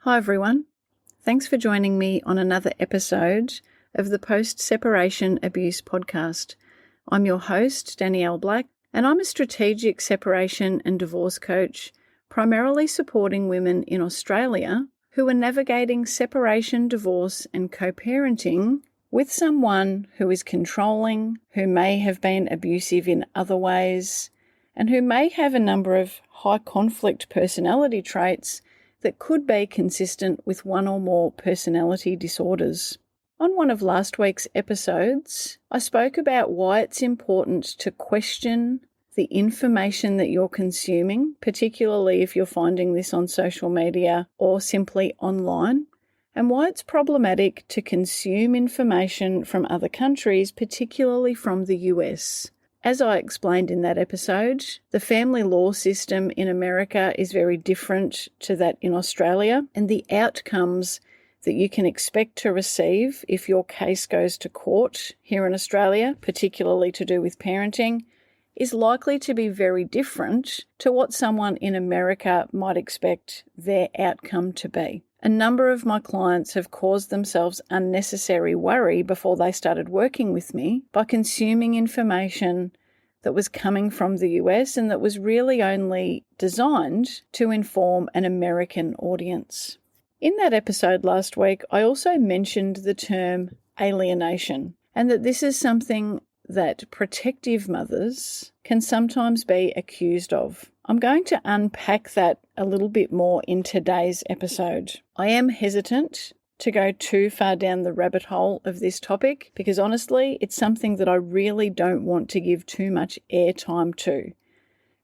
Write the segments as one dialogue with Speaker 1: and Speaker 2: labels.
Speaker 1: Hi everyone. Thanks for joining me on another episode of the Post-Separation Abuse podcast. I'm your host, Danielle Black, and I'm a strategic separation and divorce coach, primarily supporting women in Australia who are navigating separation, divorce, and co-parenting with someone who is controlling, who may have been abusive in other ways, and who may have a number of high conflict personality traits that could be consistent with one or more personality disorders. On one of last week's episodes, I spoke about why it's important to question the information that you're consuming, particularly if you're finding this on social media or simply online, and why it's problematic to consume information from other countries, particularly from the US. As I explained in that episode, the family law system in America is very different to that in Australia, and the outcomes that you can expect to receive if your case goes to court here in Australia, particularly to do with parenting, is likely to be very different to what someone in America might expect their outcome to be. A number of my clients have caused themselves unnecessary worry before they started working with me by consuming information that was coming from the US and that was really only designed to inform an American audience. In that episode last week, I also mentioned the term alienation, and that this is something that protective mothers can sometimes be accused of. I'm going to unpack that a little bit more in today's episode. I am hesitant to go too far down the rabbit hole of this topic because honestly, it's something that I really don't want to give too much airtime to.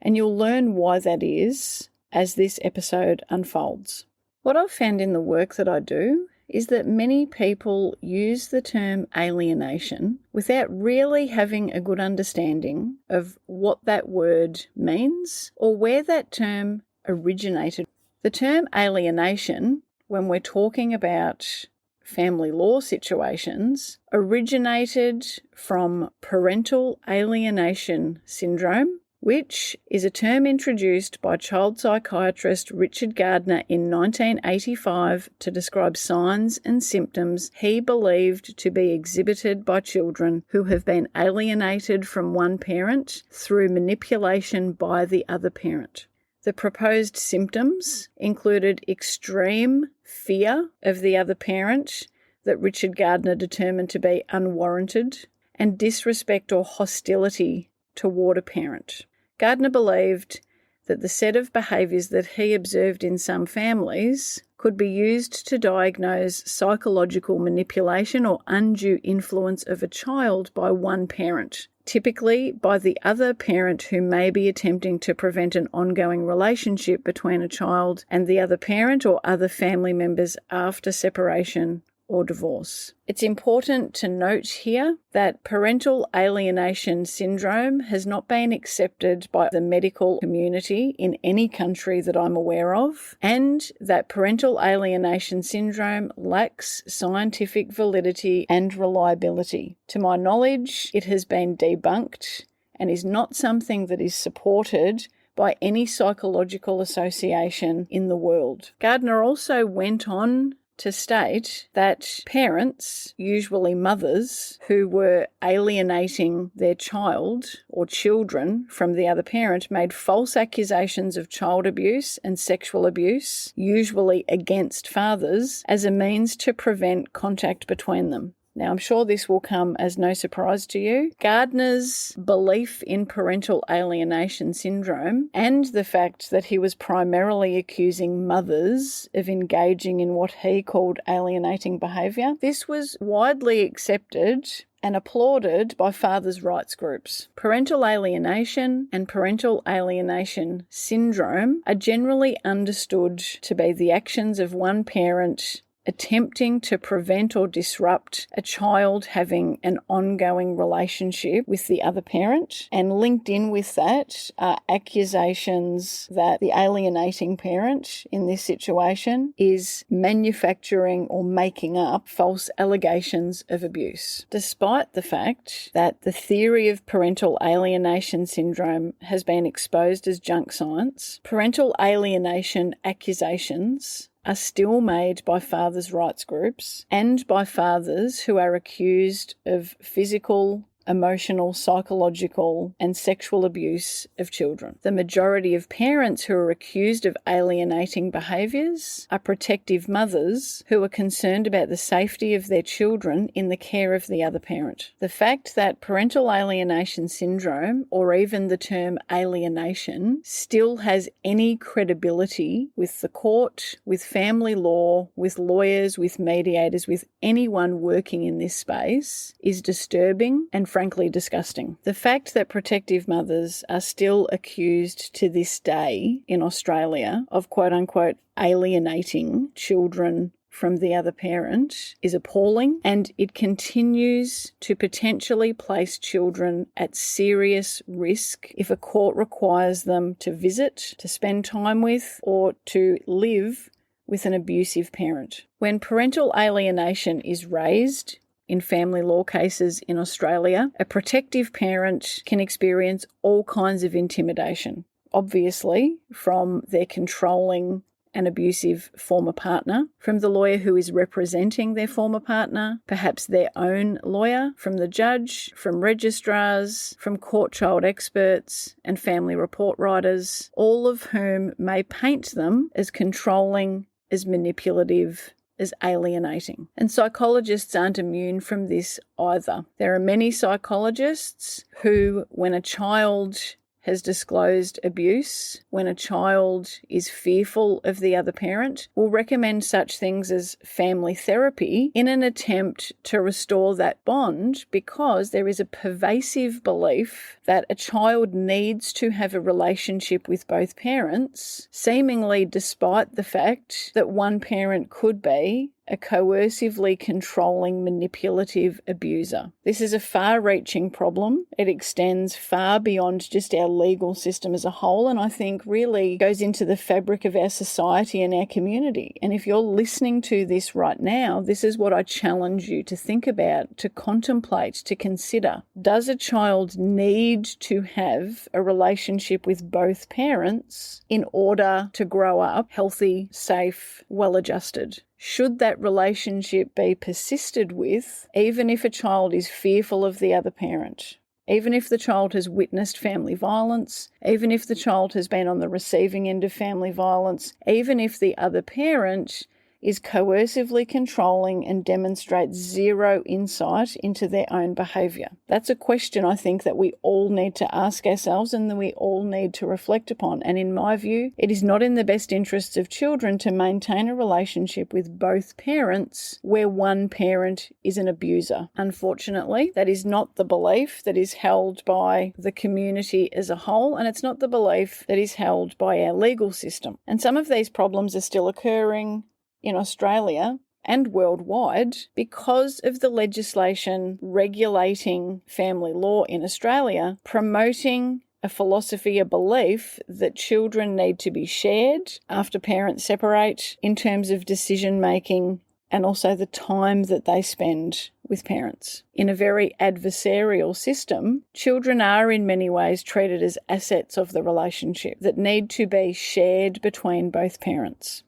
Speaker 1: And you'll learn why that is as this episode unfolds. What I've found in the work that I do is that many people use the term alienation without really having a good understanding of what that word means or where that term originated. The term alienation, when we're talking about family law situations, originated from parental alienation syndrome, which is a term introduced by child psychiatrist Richard Gardner in 1985 to describe signs and symptoms he believed to be exhibited by children who have been alienated from one parent through manipulation by the other parent. The proposed symptoms included extreme fear of the other parent that Richard Gardner determined to be unwarranted, and disrespect or hostility toward a parent. Gardner believed that the set of behaviours that he observed in some families could be used to diagnose psychological manipulation or undue influence of a child by one parent, typically by the other parent who may be attempting to prevent an ongoing relationship between a child and the other parent or other family members after separation or divorce. It's important to note here that parental alienation syndrome has not been accepted by the medical community in any country that I'm aware of, and that parental alienation syndrome lacks scientific validity and reliability. To my knowledge, it has been debunked and is not something that is supported by any psychological association in the world. Gardner also went on to state that parents, usually mothers, who were alienating their child or children from the other parent made false accusations of child abuse and sexual abuse, usually against fathers, as a means to prevent contact between them. Now, I'm sure this will come as no surprise to you. Gardner's belief in parental alienation syndrome and the fact that he was primarily accusing mothers of engaging in what he called alienating behaviour, this was widely accepted and applauded by fathers' rights groups. Parental alienation and parental alienation syndrome are generally understood to be the actions of one parent attempting to prevent or disrupt a child having an ongoing relationship with the other parent. And linked in with that are accusations that the alienating parent in this situation is manufacturing or making up false allegations of abuse. Despite the fact that the theory of parental alienation syndrome has been exposed as junk science, parental alienation accusations are still made by fathers' rights groups and by fathers who are accused of physical, emotional, psychological, and sexual abuse of children. The majority of parents who are accused of alienating behaviours are protective mothers who are concerned about the safety of their children in the care of the other parent. The fact that parental alienation syndrome, or even the term alienation, still has any credibility with the court, with family law, with lawyers, with mediators, with anyone working in this space is disturbing and frankly disgusting. The fact that protective mothers are still accused to this day in Australia of quote-unquote alienating children from the other parent is appalling, and it continues to potentially place children at serious risk if a court requires them to visit, to spend time with, or to live with an abusive parent. When parental alienation is raised in family law cases in Australia, a protective parent can experience all kinds of intimidation, obviously from their controlling and abusive former partner, from the lawyer who is representing their former partner, perhaps their own lawyer, from the judge, from registrars, from court child experts and family report writers, all of whom may paint them as controlling, as manipulative, as alienating. And psychologists aren't immune from this either. There are many psychologists who, when a child has disclosed abuse, when a child is fearful of the other parent, will recommend such things as family therapy in an attempt to restore that bond, because there is a pervasive belief that a child needs to have a relationship with both parents, seemingly despite the fact that one parent could be a coercively controlling, manipulative abuser. This is a far-reaching problem. It extends far beyond just our legal system as a whole, and I think really goes into the fabric of our society and our community. And if you're listening to this right now, this is what I challenge you to think about, to contemplate, to consider. Does a child need to have a relationship with both parents in order to grow up healthy, safe, well-adjusted? Should that relationship be persisted with, even if a child is fearful of the other parent? Even if the child has witnessed family violence, even if the child has been on the receiving end of family violence, even if the other parent is coercively controlling and demonstrates zero insight into their own behaviour? That's a question I think that we all need to ask ourselves and that we all need to reflect upon. And in my view, it is not in the best interests of children to maintain a relationship with both parents where one parent is an abuser. Unfortunately, that is not the belief that is held by the community as a whole, and it's not the belief that is held by our legal system. And some of these problems are still occurring in Australia and worldwide because of the legislation regulating family law in Australia, promoting a philosophy, a belief that children need to be shared after parents separate in terms of decision making and also the time that they spend with parents. In a very adversarial system, children are in many ways treated as assets of the relationship that need to be shared between both parents.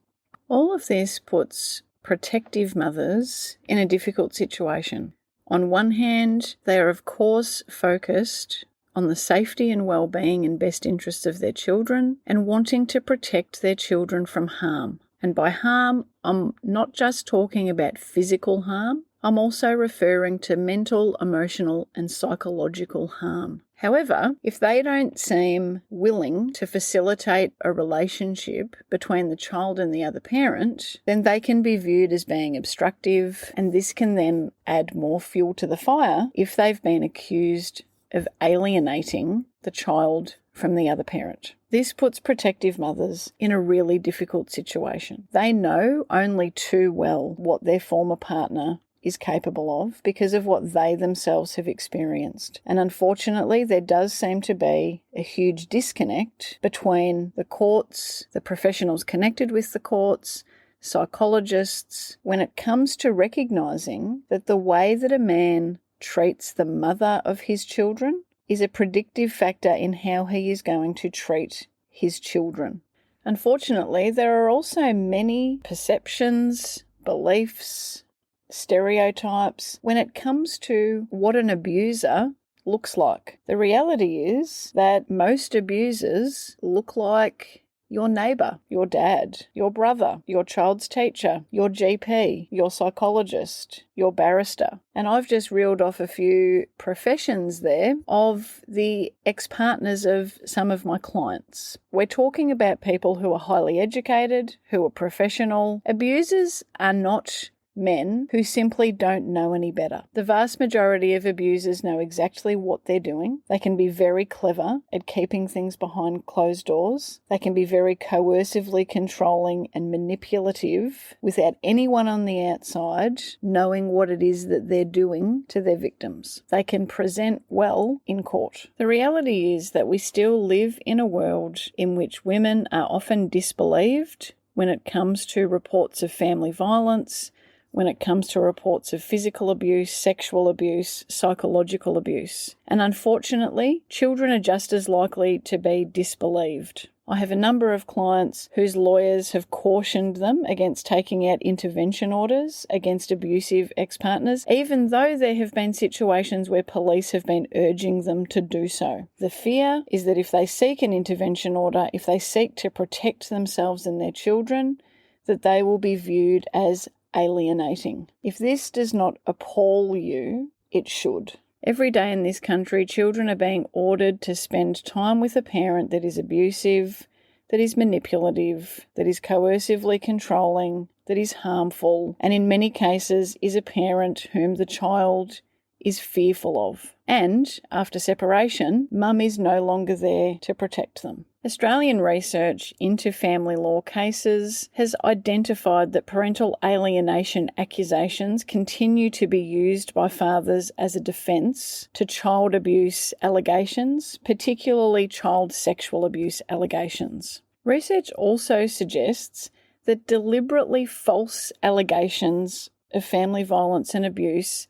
Speaker 1: All of this puts protective mothers in a difficult situation. On one hand, they are of course focused on the safety and well-being and best interests of their children and wanting to protect their children from harm. And by harm, I'm not just talking about physical harm, I'm also referring to mental, emotional, and psychological harm. However, if they don't seem willing to facilitate a relationship between the child and the other parent, then they can be viewed as being obstructive, and this can then add more fuel to the fire if they've been accused of alienating the child from the other parent. This puts protective mothers in a really difficult situation. They know only too well what their former partner is capable of because of what they themselves have experienced. And unfortunately, there does seem to be a huge disconnect between the courts, the professionals connected with the courts, psychologists, when it comes to recognising that the way that a man treats the mother of his children is a predictive factor in how he is going to treat his children. Unfortunately, there are also many perceptions, beliefs, stereotypes when it comes to what an abuser looks like. The reality is that most abusers look like your neighbour, your dad, your brother, your child's teacher, your GP, your psychologist, your barrister. And I've just reeled off a few professions there of the ex-partners of some of my clients. We're talking about people who are highly educated, who are professional. Abusers are not men who simply don't know any better. The vast majority of abusers know exactly what they're doing. They can be very clever at keeping things behind closed doors. They can be very coercively controlling and manipulative without anyone on the outside knowing what it is that they're doing to their victims. They can present well in court. The reality is that we still live in a world in which women are often disbelieved when it comes to reports of family violence, when it comes to reports of physical abuse, sexual abuse, psychological abuse. And unfortunately, children are just as likely to be disbelieved. I have a number of clients whose lawyers have cautioned them against taking out intervention orders against abusive ex-partners, even though there have been situations where police have been urging them to do so. The fear is that if they seek an intervention order, if they seek to protect themselves and their children, that they will be viewed as alienating. If this does not appall you, it should. Every day in this country, children are being ordered to spend time with a parent that is abusive, that is manipulative, that is coercively controlling, that is harmful, and in many cases is a parent whom the child is fearful of. And after separation, mum is no longer there to protect them. Australian research into family law cases has identified that parental alienation accusations continue to be used by fathers as a defence to child abuse allegations, particularly child sexual abuse allegations. Research also suggests that deliberately false allegations of family violence and abuse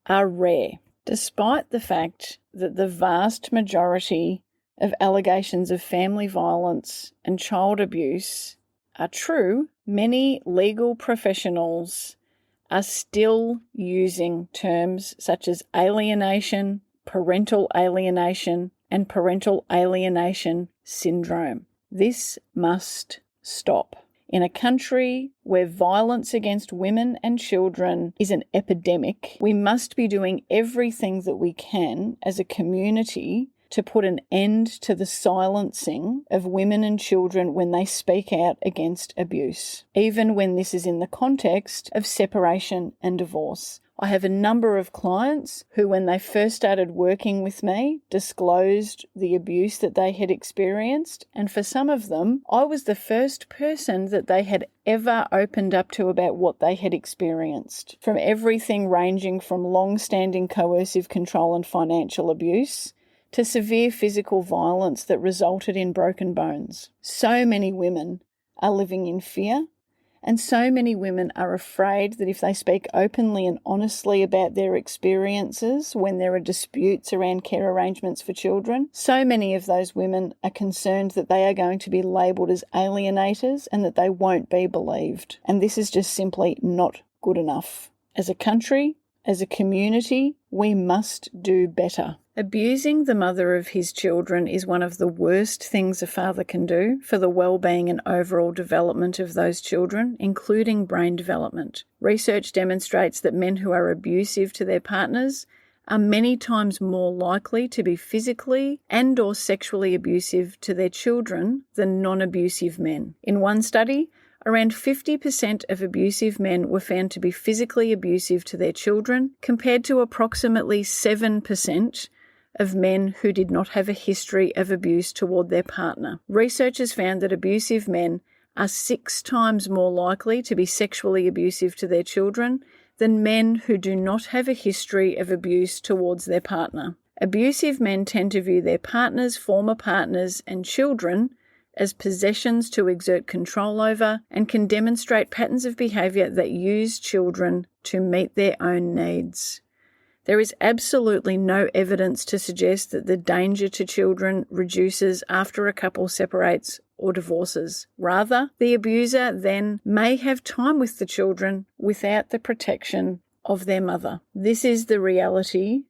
Speaker 1: are rare, despite the fact that the vast majority of allegations of family violence and child abuse are true. Many legal professionals are still using terms such as alienation, parental alienation, and parental alienation syndrome. This must stop. In a country where violence against women and children is an epidemic, we must be doing everything that we can as a community to put an end to the silencing of women and children when they speak out against abuse, even when this is in the context of separation and divorce. I have a number of clients who, when they first started working with me, disclosed the abuse that they had experienced. And for some of them, I was the first person that they had ever opened up to about what they had experienced. From everything ranging from long-standing coercive control and financial abuse to severe physical violence that resulted in broken bones. So many women are living in fear, and so many women are afraid that if they speak openly and honestly about their experiences when there are disputes around care arrangements for children, so many of those women are concerned that they are going to be labelled as alienators and that they won't be believed. And this is just simply not good enough. As a country, as a community, we must do better. Abusing the mother of his children is one of the worst things a father can do for the well-being and overall development of those children, including brain development. Research demonstrates that men who are abusive to their partners are many times more likely to be physically and or sexually abusive to their children than non-abusive men. In one study, around 50% of abusive men were found to be physically abusive to their children, compared to approximately 7% of men who did not have a history of abuse toward their partner. Researchers found that abusive men are 6 times more likely to be sexually abusive to their children than men who do not have a history of abuse towards their partner. Abusive men tend to view their partners, former partners, and children as possessions to exert control over, and can demonstrate patterns of behaviour that use children to meet their own needs. There is absolutely no evidence to suggest that the danger to children reduces after a couple separates or divorces. Rather, the abuser then may have time with the children without the protection of their mother. This is the reality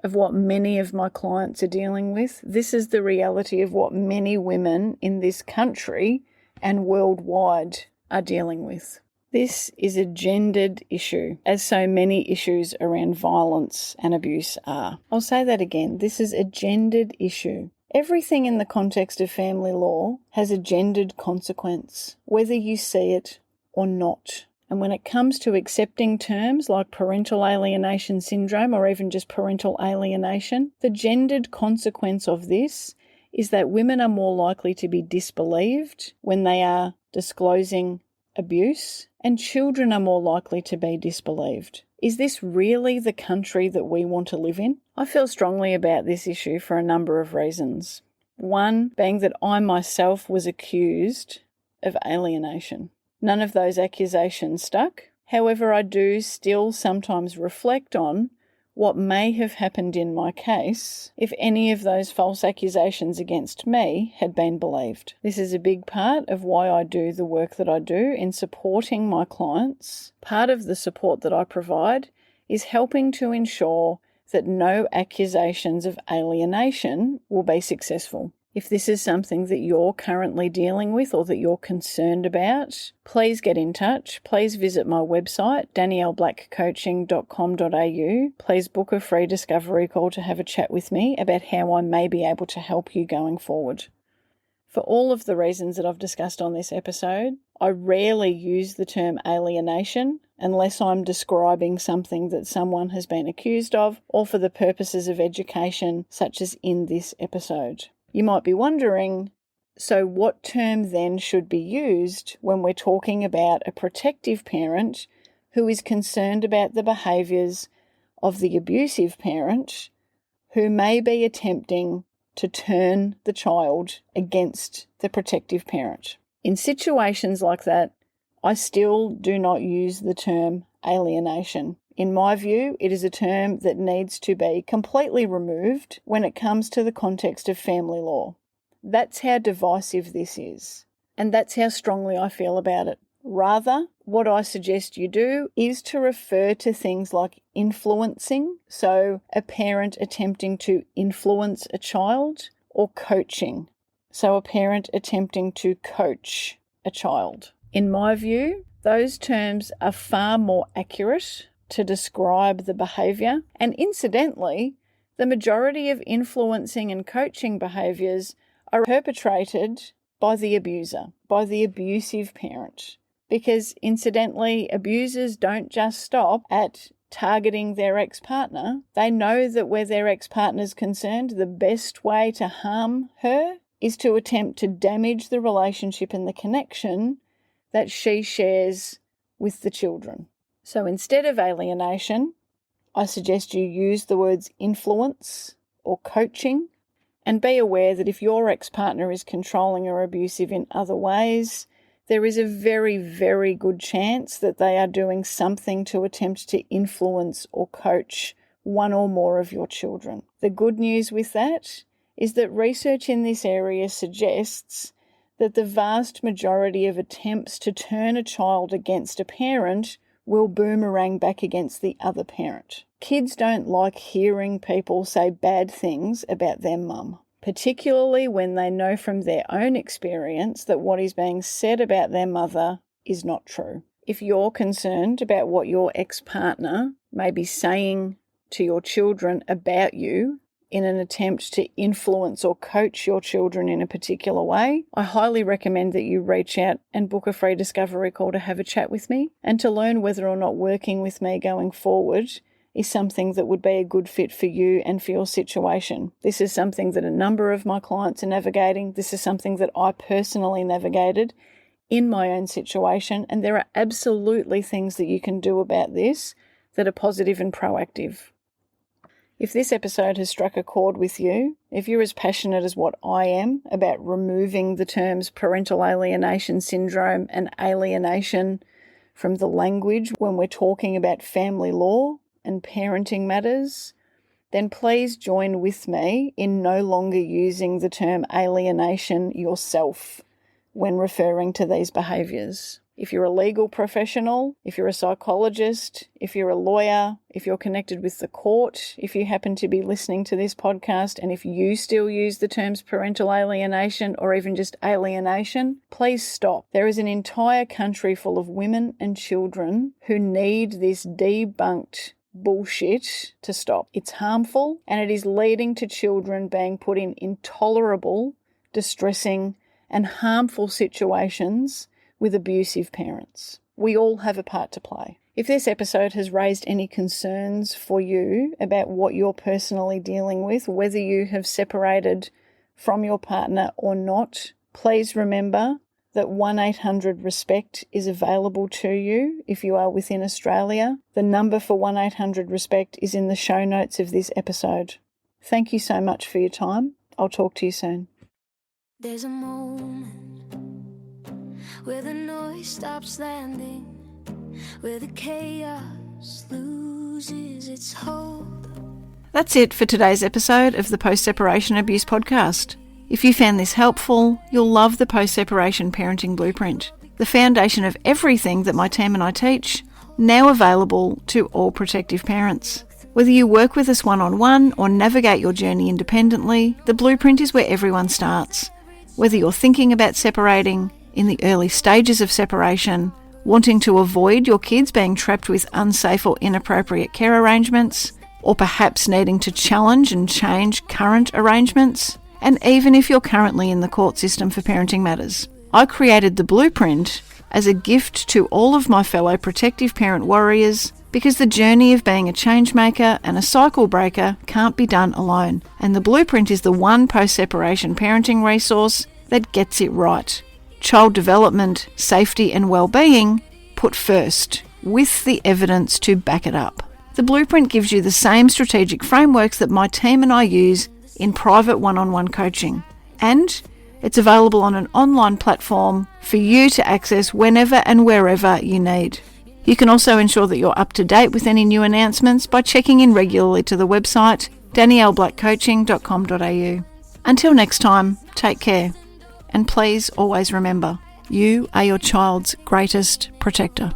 Speaker 1: of what many of my clients are dealing with. This is the reality of what many women in this country and worldwide are dealing with. This is a gendered issue, as so many issues around violence and abuse are. I'll say that again. This is a gendered issue. Everything in the context of family law has a gendered consequence, whether you see it or not. And when it comes to accepting terms like parental alienation syndrome or even just parental alienation, the gendered consequence of this is that women are more likely to be disbelieved when they are disclosing abuse, and children are more likely to be disbelieved. Is this really the country that we want to live in? I feel strongly about this issue for a number of reasons. One being that I myself was accused of alienation. None of those accusations stuck. However, I do still sometimes reflect on what may have happened in my case if any of those false accusations against me had been believed. This is a big part of why I do the work that I do in supporting my clients. Part of the support that I provide is helping to ensure that no accusations of alienation will be successful. If this is something that you're currently dealing with or that you're concerned about, please get in touch. Please visit my website, danielleblackcoaching.com.au. Please book a free discovery call to have a chat with me about how I may be able to help you going forward. For all of the reasons that I've discussed on this episode, I rarely use the term alienation unless I'm describing something that someone has been accused of or for the purposes of education, such as in this episode. You might be wondering, so what term then should be used when we're talking about a protective parent who is concerned about the behaviours of the abusive parent who may be attempting to turn the child against the protective parent? In situations like that, I still do not use the term alienation. In my view, it is a term that needs to be completely removed when it comes to the context of family law. That's how divisive this is, and that's how strongly I feel about it. Rather, what I suggest you do is to refer to things like influencing, so a parent attempting to influence a child, or coaching, so a parent attempting to coach a child. In my view, those terms are far more accurate to describe the behaviour, and incidentally, the majority of influencing and coaching behaviours are perpetrated by the abuser, by the abusive parent. Because incidentally, abusers don't just stop at targeting their ex-partner. They know that where their ex-partner's concerned, the best way to harm her is to attempt to damage the relationship and the connection that she shares with the children. So instead of alienation, I suggest you use the words influence or coaching, and be aware that if your ex-partner is controlling or abusive in other ways, there is a very, very good chance that they are doing something to attempt to influence or coach one or more of your children. The good news with that is that research in this area suggests that the vast majority of attempts to turn a child against a parent will boomerang back against the other parent. Kids don't like hearing people say bad things about their mum, particularly when they know from their own experience that what is being said about their mother is not true. If you're concerned about what your ex-partner may be saying to your children about you in an attempt to influence or coach your children in a particular way, I highly recommend that you reach out and book a free discovery call to have a chat with me and to learn whether or not working with me going forward is something that would be a good fit for you and for your situation. This is something that a number of my clients are navigating. This is something that I personally navigated in my own situation, and there are absolutely things that you can do about this that are positive and proactive. If this episode has struck a chord with you, if you're as passionate as what I am about removing the terms parental alienation syndrome and alienation from the language when we're talking about family law, and parenting matters, then please join with me in no longer using the term alienation yourself when referring to these behaviours. If you're a legal professional, if you're a psychologist, if you're a lawyer, if you're connected with the court, if you happen to be listening to this podcast, and if you still use the terms parental alienation or even just alienation, please stop. There is an entire country full of women and children who need this debunked bullshit to stop. It's harmful and it is leading to children being put in intolerable, distressing, and harmful situations with abusive parents. We all have a part to play. If this episode has raised any concerns for you about what you're personally dealing with, whether you have separated from your partner or not, please remember that 1-800-RESPECT is available to you if you are within Australia. The number for 1-800-RESPECT is in the show notes of this episode. Thank you so much for your time. I'll talk to you soon.
Speaker 2: There's a moment where the noise stops landing, where the chaos loses its hold.
Speaker 1: That's it for today's episode of the Post-Separation Abuse Podcast. If you found this helpful, you'll love the Post-Separation Parenting Blueprint, the foundation of everything that my team and I teach, now available to all protective parents. Whether you work with us one-on-one or navigate your journey independently, the blueprint is where everyone starts. Whether you're thinking about separating, in the early stages of separation, wanting to avoid your kids being trapped with unsafe or inappropriate care arrangements, or perhaps needing to challenge and change current arrangements, and even if you're currently in the court system for parenting matters. I created the blueprint as a gift to all of my fellow protective parent warriors because the journey of being a change maker and a cycle breaker can't be done alone, and the blueprint is the one post-separation parenting resource that gets it right. Child development, safety and well-being put first, with the evidence to back it up. The blueprint gives you the same strategic frameworks that my team and I use in private one-on-one coaching, and it's available on an online platform for you to access whenever and wherever you need. You can also ensure that you're up to date with any new announcements by checking in regularly to the website danielleblackcoaching.com.au. Until next time, take care. And please always remember, you are your child's greatest protector.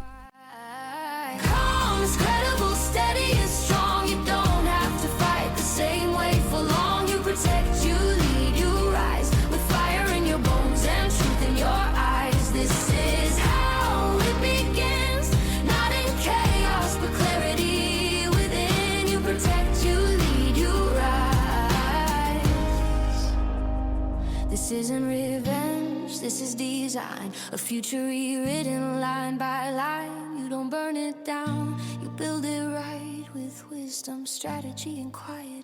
Speaker 2: This isn't revenge, this is design. A future rewritten line by line. You don't burn it down, you build it right with wisdom, strategy, and quiet.